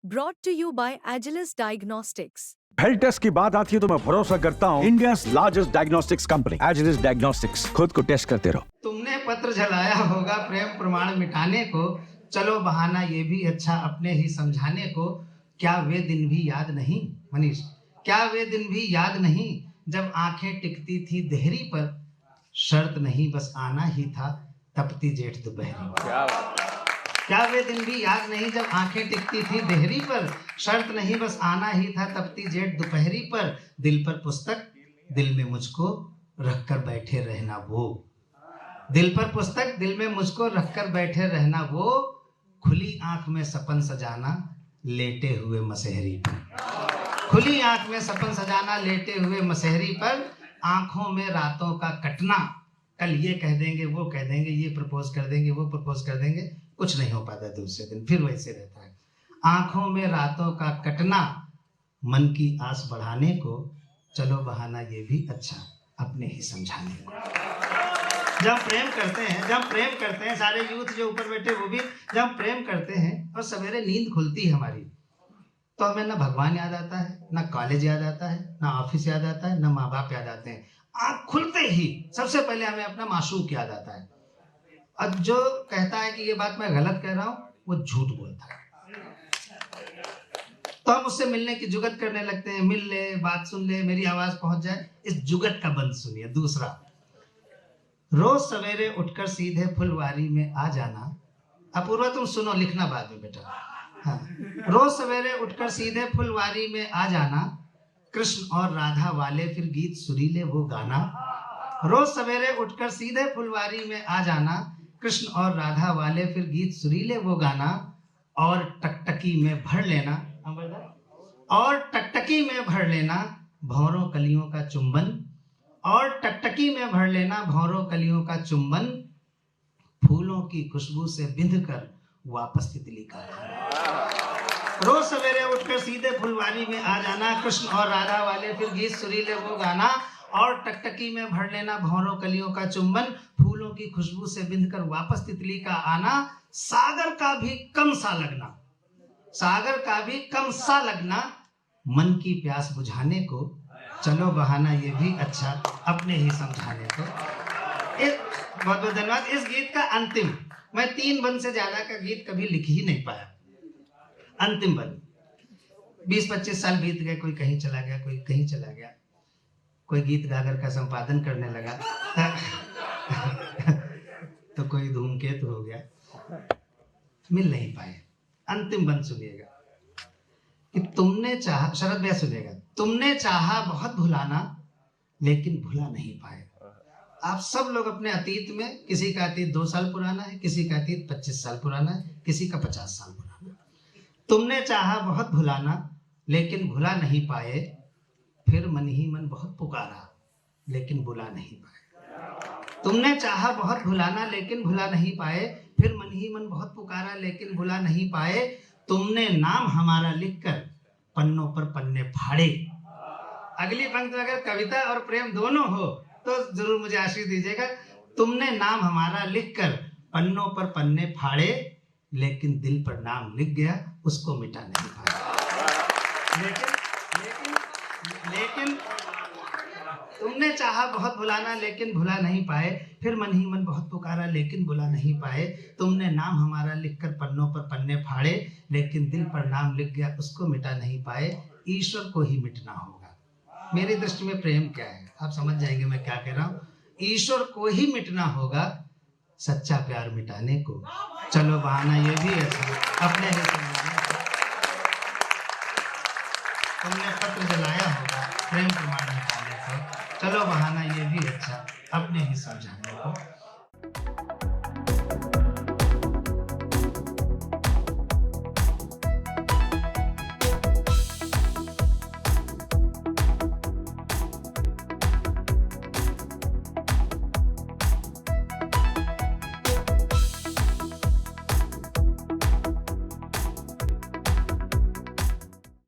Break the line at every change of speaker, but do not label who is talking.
brought to you by Agilus Diagnostics.
Health test की बात आती है तो मैं भरोसा करता हूँ India largest diagnostics company Agilus Diagnostics. खुद को टेस्ट करते रहो।
तुमने पत्र जलाया होगा प्रेम प्रमाण मिटाने को, चलो बहाना ये भी अच्छा अपने ही समझाने को। क्या वे दिन भी याद नहीं मनीष, क्या वे दिन भी याद नहीं जब आंखें टिकती थी देहरी पर, शर्त नहीं बस आना ही था तपती जेठ दोपहरी। क्या वे दिन भी याद नहीं जब आंखें टिकती थी देहरी पर, शर्त नहीं बस आना ही था तपती जेठ दोपहरी पर। दिल पर पुस्तक दिल में मुझको रखकर बैठे रहना वो, दिल पर पुस्तक दिल में मुझको रखकर बैठे रहना वो। खुली आंख में सपन सजाना लेटे हुए मसहरी पर, खुली आंख में सपन सजाना लेटे हुए मसहरी पर। आंखों में रातों का कटना, कल ये कह देंगे वो कह देंगे, ये प्रपोज कर देंगे वो प्रपोज कर देंगे, कुछ नहीं हो पाता दूसरे दिन फिर वैसे रहता है। आंखों में रातों का कटना मन की आस बढ़ाने को, चलो बहाना ये भी अच्छा अपने ही समझाने को। जब प्रेम करते हैं सारे यूथ जो ऊपर बैठे वो भी जब प्रेम करते हैं और सवेरे नींद खुलती है हमारी, तो हमें ना भगवान याद आता है, ना कॉलेज याद आता है, ना ऑफिस याद आता है, ना माँ बाप याद आते हैं। आँख खुलते ही सबसे पहले हमें अपना माशूक याद आता है। अब जो कहता है कि ये बात मैं गलत कह रहा हूँ वो झूठ बोलता है, तो हम उससे मिलने की जुगत करने लगते हैं। मिल ले, बात सुन ले, मेरी आवाज पहुंच जाए, इस जुगत का बंद सुनिए। दूसरा, रोज सवेरे उठकर सीधे फुलवारी में आ जाना। अपूर्वा तुम सुनो, लिखना बाद में बेटा। हाँ, रोज सवेरे उठकर सीधे फुलवारी में आ जाना, कृष्ण और राधा वाले फिर गीत सुरीले वो गाना। रोज सवेरे उठकर सीधे फुलवारी में आ जाना, कृष्ण और राधा वाले फिर गीत सुरीले वो गाना। और टकटकी में भर लेना, और टकटकी में भर लेना भौरों कलियों का चुंबन, और टकटकी में भर लेना भौरों कलियों का चुंबन। फूलों की खुशबू से बिंध कर वापस तितली का खाना। रोज सवेरे उठकर सीधे फुलवारी में आ जाना, कृष्ण और राधा वाले फिर गीत सुरीले वो गाना। और टकटकी में भर लेना भौरों कलियों का चुंबन, फूलों की खुशबू से बिंध कर वापस तितली का आना। सागर का भी कम सा लगना, सागर का भी कम सा लगना मन की प्यास बुझाने को, चलो बहाना ये भी अच्छा अपने ही समझाने को। बहुत बहुत धन्यवाद। इस गीत का अंतिम, मैं 3 बंद से ज्यादा का गीत कभी लिख ही नहीं पाया। अंतिम बंद, 20-25 साल बीत गए, कोई कहीं चला गया, कोई कहीं चला गया, कोई गीत गागर का संपादन करने लगा तो कोई धूमकेतु हो गया, मिल नहीं पाए। अंतिम बंद सुनिएगा कि तुमने चाहा, शरद भैया सुनिएगा, तुमने चाहा बहुत भुलाना लेकिन भुला नहीं पाए। आप सब लोग अपने अतीत में, किसी का अतीत 2 साल पुराना है, किसी का अतीत 25 साल पुराना है, किसी का 50 साल पुराना है। तुमने चाहा बहुत भुलाना लेकिन भुला नहीं पाए, फिर मन ही मन बहुत पुकारा लेकिन बुला नहीं पाए। तुमने चाहा बहुत भुलाना लेकिन भुला नहीं पाए, फिर मन ही मन बहुत पुकारा लेकिन बुला नहीं पाए। तुमने नाम हमारा लिखकर पन्नों पर पन्ने फाड़े। अगली पंक्ति में अगर कविता और प्रेम दोनों हो तो जरूर मुझे आशीष दीजिएगा। तुमने नाम हमारा लिखकर पन्नों पर पन्ने फाड़े, लेकिन दिल पर नाम लिख गया उसको मिटा नहीं पाया। लेकिन तुमने चाहा बहुत भुलाना लेकिन भुला नहीं पाए, फिर मन ही मन बहुत पुकारा लेकिन बुला नहीं पाए। तुमने नाम हमारा लिखकर पन्नों पर पन्ने फाड़े, लेकिन दिल पर नाम लिख गया उसको मिटा नहीं पाए। ईश्वर को ही मिटना होगा। मेरी दृष्टि में प्रेम क्या है आप समझ जाएंगे मैं क्या कह रहा हूँ। ईश्वर को ही मिटना होगा सच्चा प्यार मिटाने को, चलो बहाना ये भी अच्छा अपने ही समझाने को। तुमने पत्र जलाया होगा प्रेम प्रमाण मिटाने को, चलो बहाना ये भी अच्छा अपने ही समझाने को।